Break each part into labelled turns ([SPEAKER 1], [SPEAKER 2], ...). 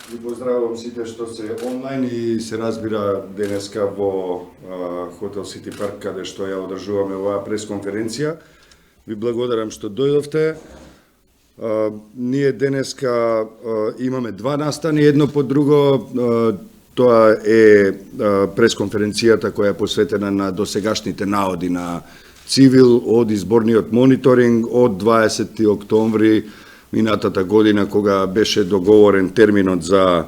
[SPEAKER 1] Ви поздравувам сите што се онлайн и се разбира денеска во Хотел Сити Парк, каде што ја одржуваме оваа пресконференција. Ви благодарам што дојдовте. Ние денеска имаме два настани, едно по друго. Тоа е пресконференцијата која е посветена на досегашните наоди на Цивил од изборниот мониторинг од 20. октомври минатата година, кога беше договорен терминот за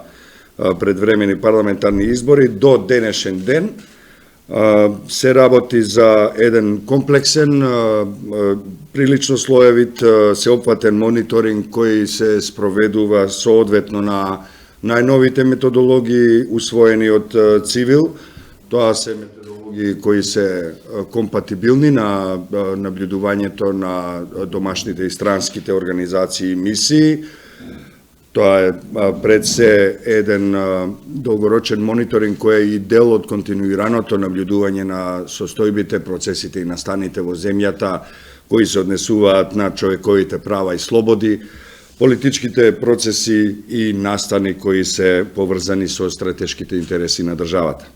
[SPEAKER 1] предвремени парламентарни избори до денешен ден. Се работи за еден комплексен, прилично слоевит, сеопфатен мониторинг кој се спроведува соодветно на најновите методологии усвоени од Цивил. Тоа се методологии кои се компатибилни на наблюдувањето на домашните и странските организации и мисии. Тоа е пред се еден долгорочен мониторинг кој е и дел од континуираното наблюдување на состојбите, процесите и настаните во земјата кои се однесуваат на човековите права и слободи, политичките процеси и настани кои се поврзани со стратешките интереси на државата.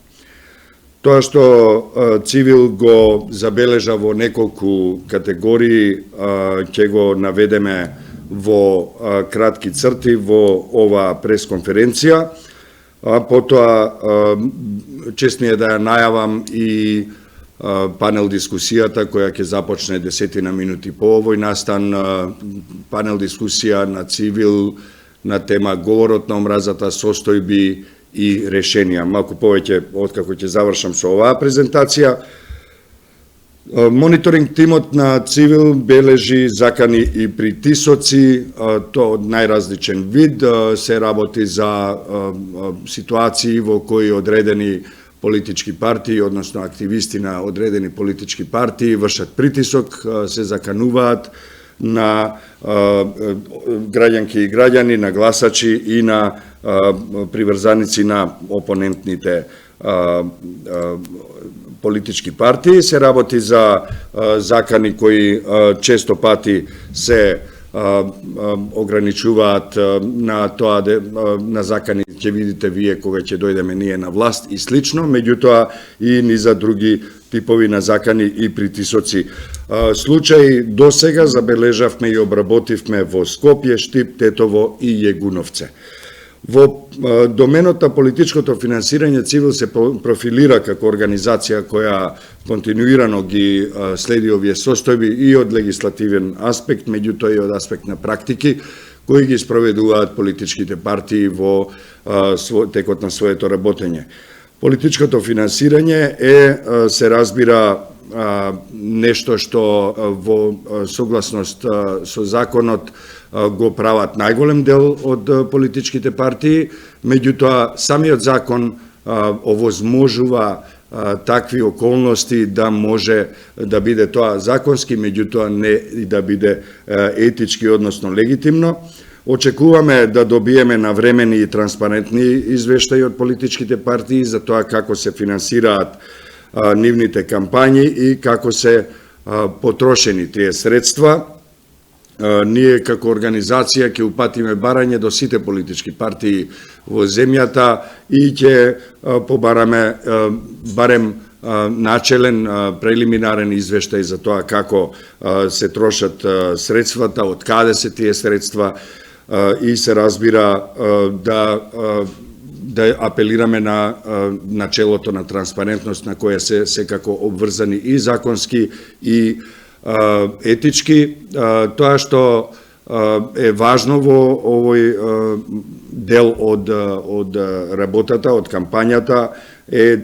[SPEAKER 1] Тоа што Цивил го забележа во неколку категории, ќе го наведеме во кратки црти во оваа пресконференција. Потоа, чест ми е да ја најавам и панел дискусијата која ќе започне 10 минути по овој настан, панел дискусија на Цивил на тема говорот на омразата, состојби и решенија. Малку повеќе откако ќе завршам со оваа презентација. Мониторинг тимот на Цивил бележи закани и притисоци, тоа од најразличен вид. Се работи за ситуации во кои одредени политички партии, односно активисти на одредени политички партии вршат притисок, се закануваат на граѓанки и граѓани, на гласачи и на приврзаници на опонентните политички партии. Се работи за закани кои често пати се ограничуваат на тоа на закани ќе видите вие кога ќе дојдеме ние на власт и слично, меѓутоа и низа други типови на закани и притисоци. Случаи до сега забележавме и обработивме во Скопје, Штип, Тетово и Јегуновце. Во доменот на политичкото финансирање Цивил се профилира како организација која континуирано ги следи овие состојби и од легислативен аспект, меѓутоа и од аспект на практики кои ги спроведуваат политичките партии во текот на своето работење. Политичкото финансирање се разбира нешто што во согласност со законот го прават најголем дел од политичките партии, меѓутоа самиот закон овозможува такви околности да може да биде тоа законски, меѓутоа не и да биде етички, односно легитимно. Очекуваме да добиеме навремени и транспарентни извештаи од политичките партии за тоа како се финансираат нивните кампањи и како се потрошени тие средства. Ние како организација ќе упатиме барање до сите политички партии во земјата и ќе побараме барем начелен, прелиминарен извештај за тоа како се трошат средствата, од каде се тие средства и се разбира да апелираме на начелото на транспарентност на која се секако обврзани и законски и етички. Тоа што е важно во овој дел од работата, од кампањата, е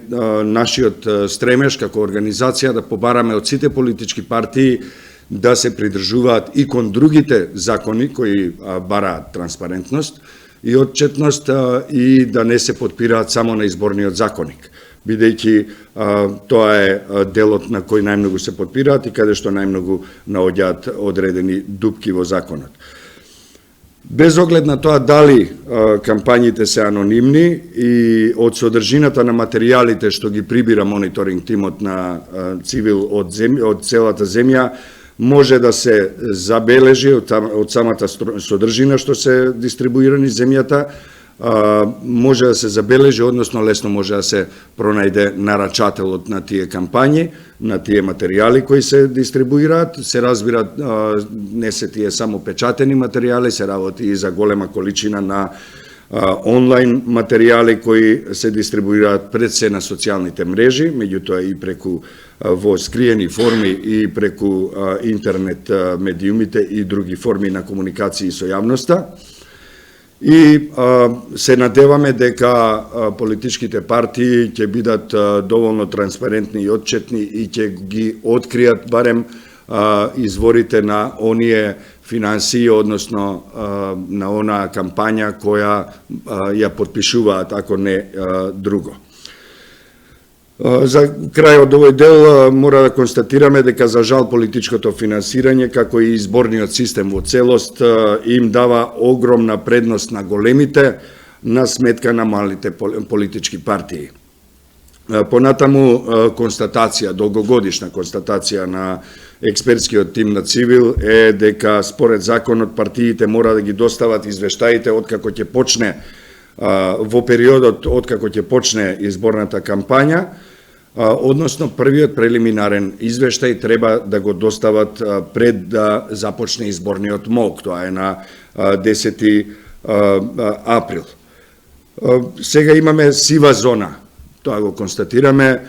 [SPEAKER 1] нашиот стремеж како организација да побараме од сите политички партии да се придржуваат и кон другите закони кои бараат транспарентност и отчетност и да не се подпираат само на изборниот законник, бидејќи тоа е делот на кој најмногу се подпираат и каде што најмногу наоѓаат одредени дупки во законот. Без оглед на тоа дали кампањите се анонимни и од содржината на материјалите што ги прибира мониторинг тимот на Цивил од целата земја, може да се забележи од самата содржина што се дистрибуирани земјата, може да се забележи, односно лесно може да се пронајде нарачателот на тие кампањи, на тие материјали кои се дистрибуираат. Се разбира, не се тие само печатени материјали, се работи и за голема количина на онлайн материјали кои се дистрибуираат пред се на социјалните мрежи, меѓутоа и преку во скриени форми и преку интернет медиумите и други форми на комуникација со јавноста. И се надеваме дека политичките партии ќе бидат доволно транспарентни и отчетни и ќе ги откријат барем изворите на оние финансии, односно на она кампања која ја подпишуваат, ако не друго. За крај од овој дел мора да констатираме дека за жал политичкото финансирање, како и изборниот систем во целост, им дава огромна предност на големите на сметка на малите политички партии. Понатаму констатација, долгогодишна констатација на експертскиот тим на Цивил е дека според законот партиите мора да ги достават извештаите откако ќе почне во периодот откако ќе почне изборната кампања, односно првиот прелиминарен извештај треба да го достават пред да започне изборниот молк, тоа е на 10 април. Сега имаме сива зона, тоа го констатираме,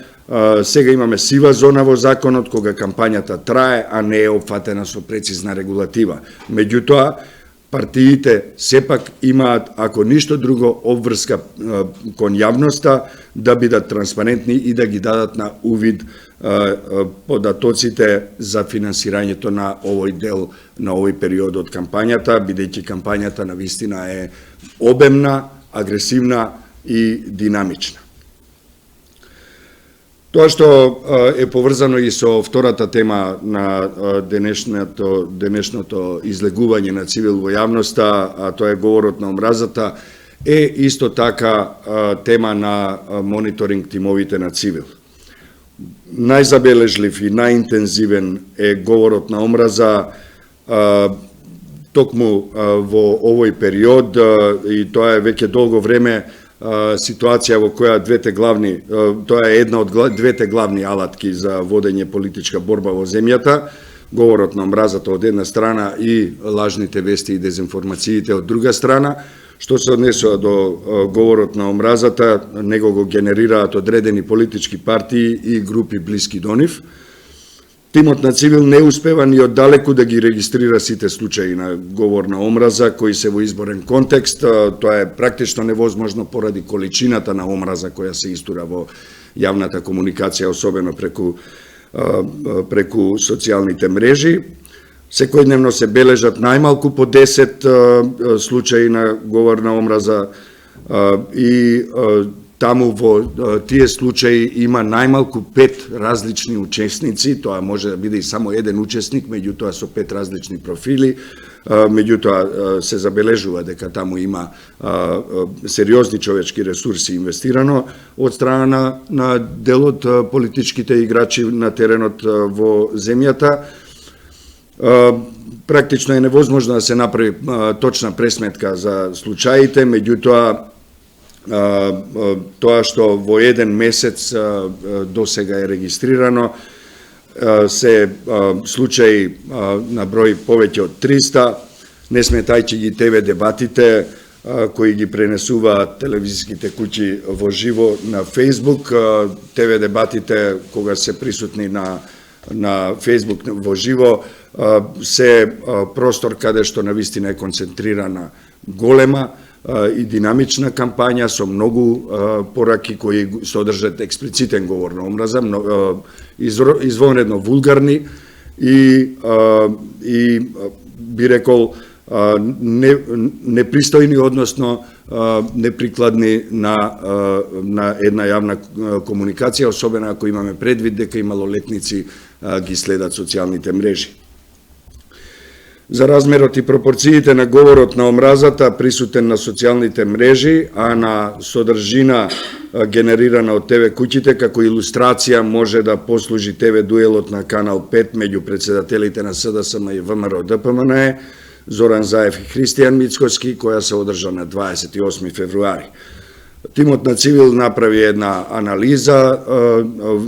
[SPEAKER 1] сега имаме сива зона во законот кога кампањата трае, а не е опфатена со прецизна регулатива. Меѓутоа, партиите сепак имаат, ако ништо друго, обврска кон јавноста да бидат транспарентни и да ги дадат на увид податоците за финансирањето на овој дел, на овој период од кампањата, бидејќи кампањата на вистина е обемна, агресивна и динамична. Тоа што е поврзано и со втората тема на денешното излегување на Цивил во јавноста, а тоа е говорот на омразата, е исто така тема на мониторинг тимовите на Цивил. Најзабележлив и најинтензивен е говорот на омраза токму во овој период, и тоа е веќе долго време ситуација во која тоа е една од двете главни алатки за водење политичка борба во земјата, говорот на омразата од една страна и лажните вести и дезинформациите од друга страна. Што се однесува до говорот на омразата, него го генерираат одредени политички партии и групи блиски до нив. Тимот на Цивил не успева ни оддалеку да ги регистрира сите случаи на говор на омраза кои се во изборен контекст. Тоа е практично невозможно поради количината на омраза која се истура во јавната комуникација, особено преку социјалните мрежи. Секојдневно се бележат најмалку по 10 случаи на говор на омраза и таму во тие случаи има најмалку 5 различни учесници, тоа може да биде и само еден учесник, меѓутоа со 5 различни профили, меѓутоа се забележува дека таму има сериозни човечки ресурси инвестирано од страна на дел од политичките играчи на теренот во земјата. Практично е невозможно да се направи точна пресметка за случаите, меѓутоа тоа што во еден месец до сега е регистрирано се случаи на број повеќе од 300, не сметајќи ги ТВ дебатите кои ги пренесуваат телевизиските куќи во живо на Фејсбук. ТВ дебатите кога се присутни на Фејсбук во живо се простор каде што навистина е концентрирана голема и динамична кампања со многу пораки кои содржат експлицитен говор на омраза, извонредно вулгарни и би рекол непристојни, односно неприкладни на една јавна комуникација, особено ако имаме предвид дека и малолетници ги следат социјалните мрежи. За размерот и пропорциите на говорот на омразата присутен на социјалните мрежи, а на содржина генерирана од ТВ куќите, како илустрација може да послужи ТВ дуелот на Канал 5 меѓу председателите на СДСМ и ВМРО ДПМНЕ, Зоран Заев и Христијан Мицкоски, која се одржа на 28 февруари. Тимот на Цивил направи една анализа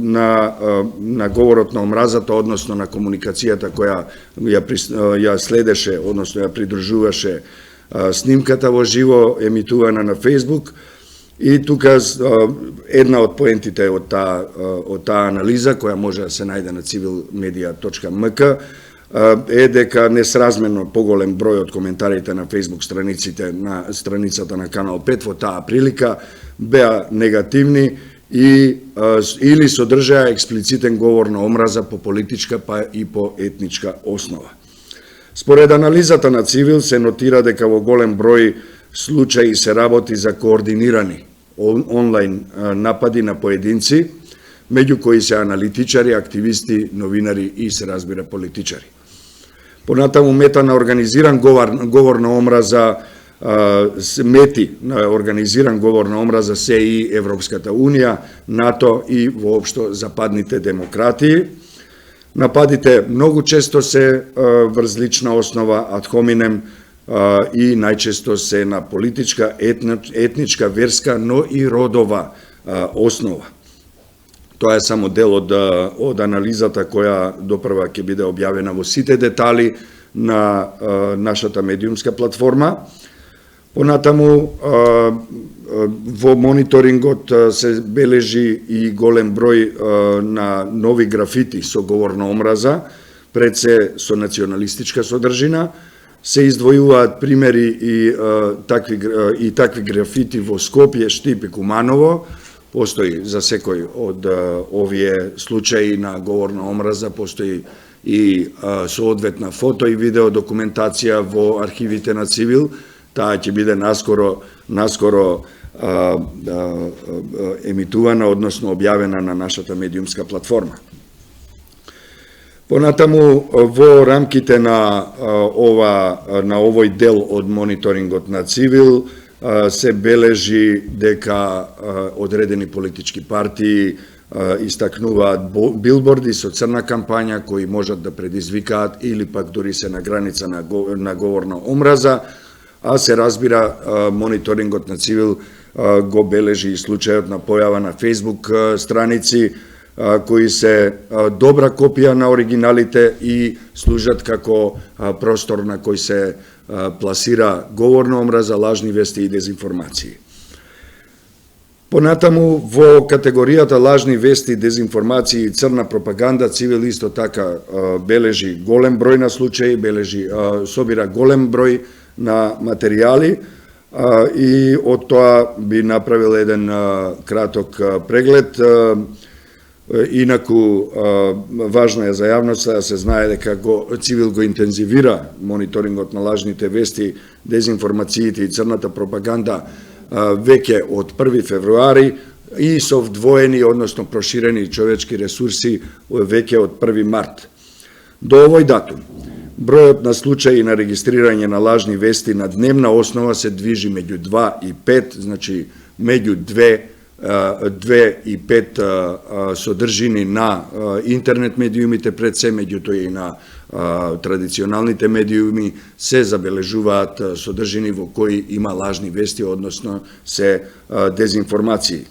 [SPEAKER 1] на говорот на омразата, односно на комуникацијата која ја следеше, односно ја придружуваше снимката во живо, емитувана на Фейсбук. И тука една од поентите од таа анализа, која може да се најде на civilmedia.mk, е дека несразмерно поголем број од коментарите на Фейсбук страницата на Канал 5 во таа прилика беа негативни или содржаа експлицитен говор на омраза по политичка па и по етничка основа. Според анализата на Цивил се нотира дека во голем број случаи се работи за координирани онлайн напади на поединци, меѓу кои се аналитичари, активисти, новинари и се разбира политичари. Понатаму мета на организиран говор на омраза се и Европската Унија, НАТО и воопшто западните демократии. Нападите многу често се врз лична основа, ad hominem, и најчесто се на политичка, етничка, верска, но и родова основа. Тоа е само дел од анализата која допрва ќе биде објавена во сите детали на нашата медиумска платформа. Понатаму, во мониторингот се бележи и голем број на нови графити со говор на омраза, пред се со националистичка содржина. Се издвојуваат примери и такви графити во Скопје, Штип и Куманово. Постои за секој од овие случаи на говор на омраза, постои и соодветна фото и видео документација во архивите на Цивил. Таа ќе биде наскоро емитувана, односно објавена на нашата медиумска платформа. Понатаму, во рамките на овој дел од мониторингот на Цивил, се бележи дека одредени политички партии истакнуваат билборди со црна кампања кои можат да предизвикаат или пак дури се на граница на говор на омраза, а се разбира мониторингот на Цивил го бележи и случајот на појава на Фейсбук страници кои се добра копија на оригиналите и служат како простор на кој се пласира говор на омраза, лажни вести и дезинформации. Понатаму, во категоријата лажни вести, дезинформации и црна пропаганда, Цивил исто така бележи голем број на случаи, собира голем број на материјали и од тоа би направил еден краток преглед. Инаку, важно е за јавноста да се знае дека Цивил го интензивира мониторингот на лажните вести, дезинформациите и црната пропаганда веќе од 1 февруари и со вдвоени, односно проширени човечки ресурси веќе од 1 март. До овој датум, бројот на случаи на регистрирање на лажни вести на дневна основа се движи меѓу 2 и 5, значи меѓу 2 и 5 содржини на интернет медиумите, пред се меѓуто и на традиционалните медиуми се забележуваат содржини во кои има лажни вести, односно се дезинформации.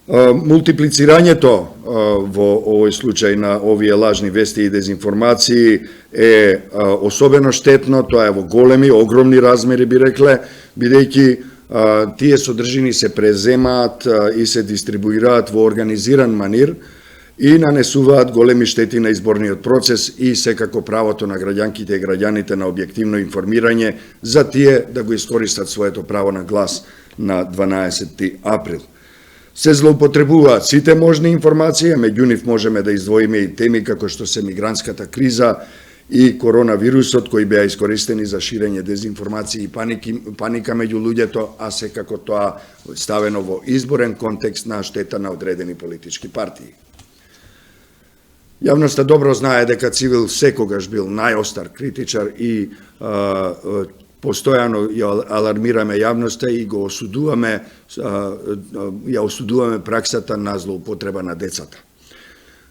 [SPEAKER 1] Мултиплицирањето во овој случај на овие лажни вести и дезинформации е особено штетно, тоа е во големи, огромни размери би рекле, бидејќи тие содржини се преземаат и се дистрибуираат во организиран манир и нанесуваат големи штети на изборниот процес и секако правото на граѓанките и граѓаните на објективно информирање за тие да го искористат своето право на глас на 12 април. Се злоупотребуваат сите можни информации, меѓу нив можеме да издвоиме и теми како што се мигрантската криза и коронавирусот, кои беа искористени за ширење дезинформации и паника меѓу луѓето, а секако тоа ставено во изборен контекст на штета на одредени политички партии. Јавноста добро знае дека Цивил секогаш бил најостар критичар и постојано ја алармираме јавноста и го осудуваме праксата на злоупотреба на децата.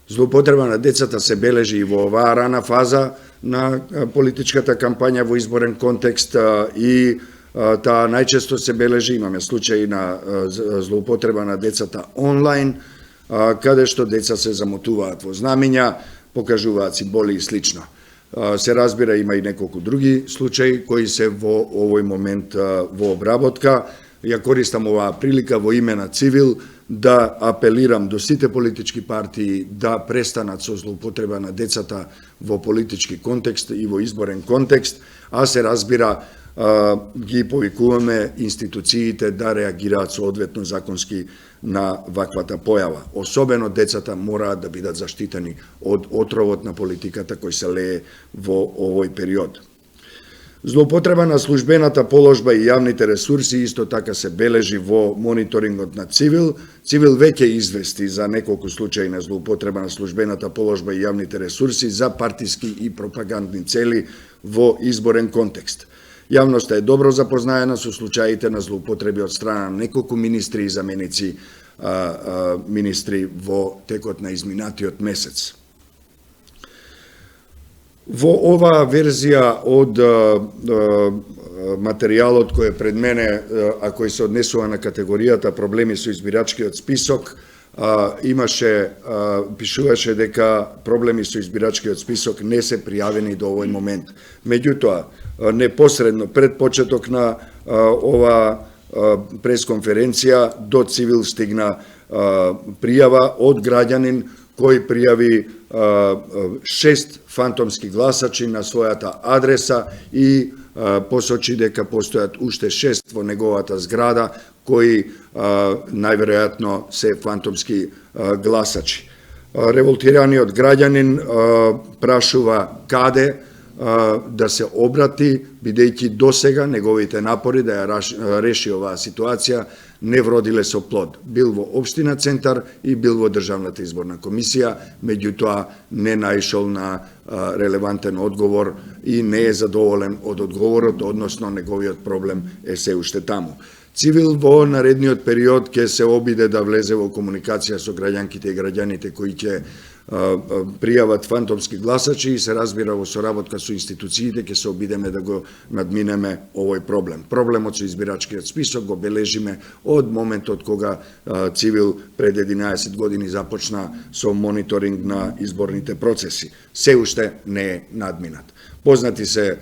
[SPEAKER 1] Злоупотреба на децата се бележи и во оваа рана фаза на политичката кампања во изборен контекст и таа најчесто се бележи, имаме случаи на злоупотреба на децата онлайн, каде што деца се замотуваат во знамиња, покажуваат символи и слично. Се разбира, има и неколку други случаи кои се во овој момент во обработка. Ја користам оваа прилика во име на Цивил да апелирам до сите политички партии да престанат со злоупотреба на децата во политички контекст и во изборен контекст, а се разбира ги повикуваме институциите да реагираат соодветно законски на ваквата појава. Особено децата мораат да бидат заштитени од отровот на политиката кој се лее во овој период. Злоупотреба на службената положба и јавните ресурси исто така се бележи во мониторингот на Цивил. Цивил веќе извести за неколку случаи на злоупотреба на службената положба и јавните ресурси за партиски и пропагандни цели во изборен контекст. Јавноста е добро запознаена со случаите на злоупотреби од страна на неколку министри и заменици министри во текот на изминатиот месец. Во оваа верзија од материјалот кој е пред мене, а кој се однесува на категоријата проблеми со избирачкиот список, пишуваше дека проблеми со избирачкиот список не се пријавени до овој момент. Меѓутоа, непосредно пред почеток на оваа пресконференција до Цивил стигна пријава од граѓанин кој пријави 6 фантомски гласачи на својата адреса и посочи дека постојат уште 6 во неговата зграда кои најверојатно се фантомски гласачи. Револтираниот граѓанин прашува каде да се обрати, бидејќи досега неговите напори да ја реши оваа ситуација не вродиле со плод. Бил во Општина Центар и бил во Државната изборна комисија, меѓутоа не наишол на релевантен одговор и не е задоволен од одговорот, односно неговиот проблем е се уште таму. Цивил во наредниот период ќе се обиде да влезе во комуникација со граѓанките и граѓаните кои ќе пријават фантомски гласачи и се разбира во соработка со институциите ќе се обидеме да го надминеме овој проблем. Проблемот со избирачкиот список го бележиме од моментот кога Цивил пред 11 години започна со мониторинг на изборните процеси. Се уште не е надминат. Познати се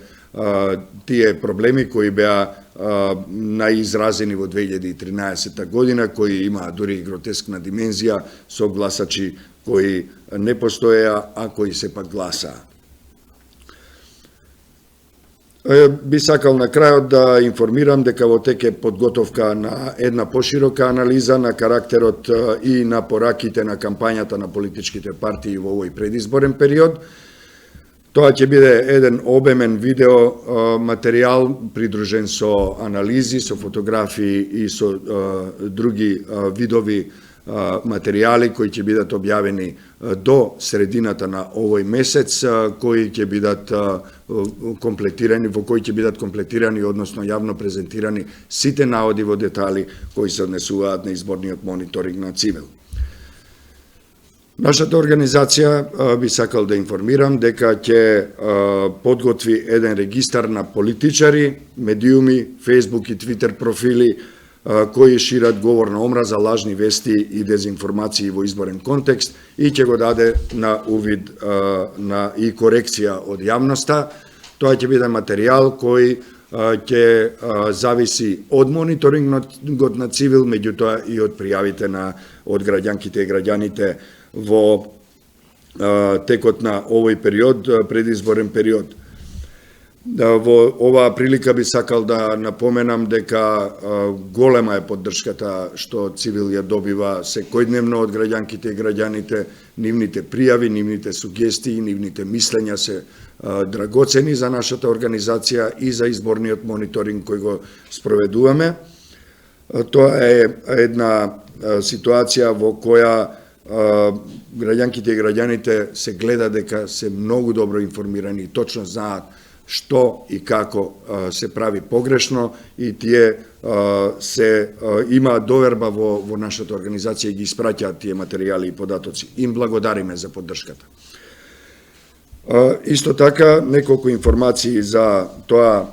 [SPEAKER 1] тие проблеми кои беа најизразени во 2013 година, кои имаа дури и гротескна димензија со гласачи кои не постоеа, а кои сепак гласаа. Би сакал на крајот да информирам дека во тек е подготовка на една поширока анализа на карактерот и на пораките на кампањата на политичките партии во овој предизборен период. Тоа ќе биде еден обемен видео материјал придружен со анализи, со фотографии и со други видови материјали кои ќе бидат објавени до средината на овој месец, кои ќе бидат комплетирани, во кои ќе бидат комплетирани, односно јавно презентирани сите наводи во детали кои се однесуваат на изборниот мониторинг на Цивил. Нашата организација би сакал да информирам дека ќе подготви еден регистар на политичари, медиуми, Facebook и Twitter профили кои шират говор на омраза, лажни вести и дезинформации во изборен контекст и ќе го даде на увид и корекција од јавноста. Тоа ќе биде материјал кој ќе зависи од мониторингот на Цивил, меѓутоа и од пријавите од граѓанките и граѓаните во текот на овој период, предизборен период. Во оваа прилика би сакал да напоменам дека голема е поддршката што Цивил ја добива секојдневно од граѓанките и граѓаните, нивните пријави, нивните сугестии, нивните мислења се драгоцени за нашата организација и за изборниот мониторинг кој го спроведуваме. Тоа е една ситуација во која граѓанките и граѓаните се гледа дека се многу добро информирани и точно знаат што и како се прави погрешно и тие се има доверба во нашата организација и ги испраќаат тие материјали и податоци. Им благодариме за поддршката. Исто така, неколку информации за тоа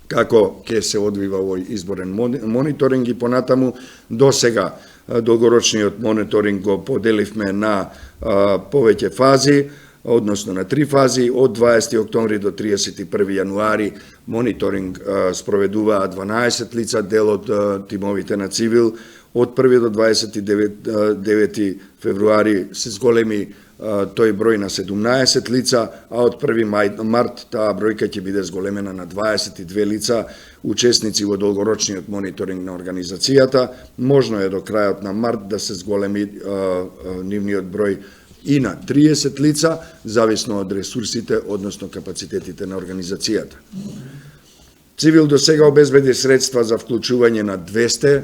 [SPEAKER 1] како ќе се одвива овој изборен мониторинг и понатаму. До сега долгорочниот мониторинг го поделивме на повеќе фази, односно на 3 фази. Од 20 октомври до 31 јануари мониторинг спроведуваа 12 лица, дел од тимовите на Цивил. Од 1 до 29 февруари се зголеми тој број на 17 лица, а од 1 март таа бројка ќе биде зголемена на 22 лица, учесници во долгорочниот мониторинг на организацијата. Можно е до крајот на март да се зголеми нивниот број и на 30 лица, зависно од ресурсите, односно капацитетите на организацијата. Цивил до сега обезбеди средства за вклучување на 200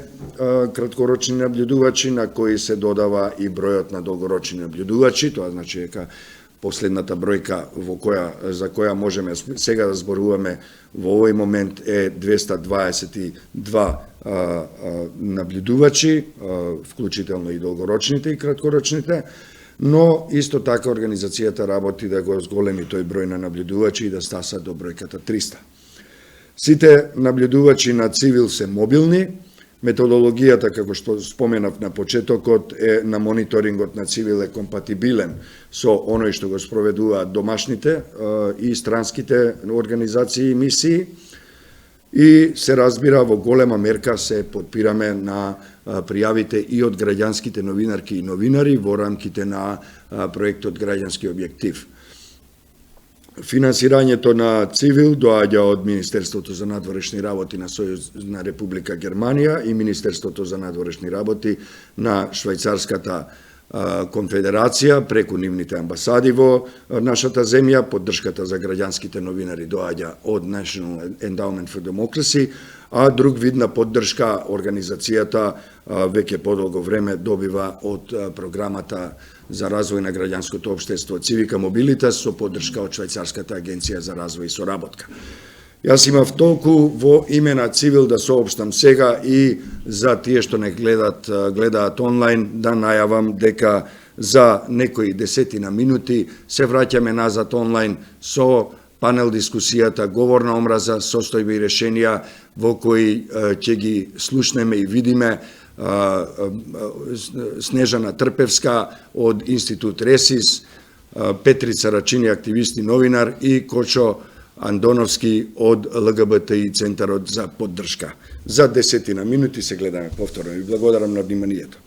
[SPEAKER 1] краткорочни наблюдувачи, на кои се додава и бројот на долгорочни наблюдувачи. Тоа значи дека последната бројка за која можеме сега да зборуваме во овој момент е 222 наблюдувачи, вклучително и долгорочните и краткорочните, но исто така организацијата работи да го зголеми тој број на наблюдувачи и да стаса до бројката 300. Сите наблюдувачи на Цивил се мобилни. Методологијата, како што споменав на почетокот, на мониторингот на Цивил е компатибилен со оној што го спроведуваат домашните и странските организации и мисии. И се разбира, во голема мерка се подпираме на пријавите и од граѓанските новинарки и новинари во рамките на проектот Граѓански објектив. Финансирањето на Цивил доаѓа од Министерството за надворешни работи на Сојузна Република Германија и Министерството за надворешни работи на Швајцарската конфедерација преку нивните амбасади во нашата земја. Поддршката за граѓанските новинари доаѓа од National Endowment for Democracy, а друг вид на поддршка организацијата веќе подолго време добива од програмата за развој на граѓанското општество Civica Mobilitas со поддршка од Швајцарската агенција за развој и соработка. Јас имав толку во име на Цивил да соопштам сега и за тие што не гледаат онлайн, да најавам дека за некои десетина минути се враќаме назад онлайн со панел дискусијата Говор на омраза, состојби и решенија, во кои ќе ги слушнеме и видиме Снежана Трпевска од Институт Ресис, Петрица Рачини, активист и новинар, и Кочо Андоновски од ЛГБТИ Центарот за поддршка. За десетина минути се гледаме повторно. Ви благодарам на вниманието.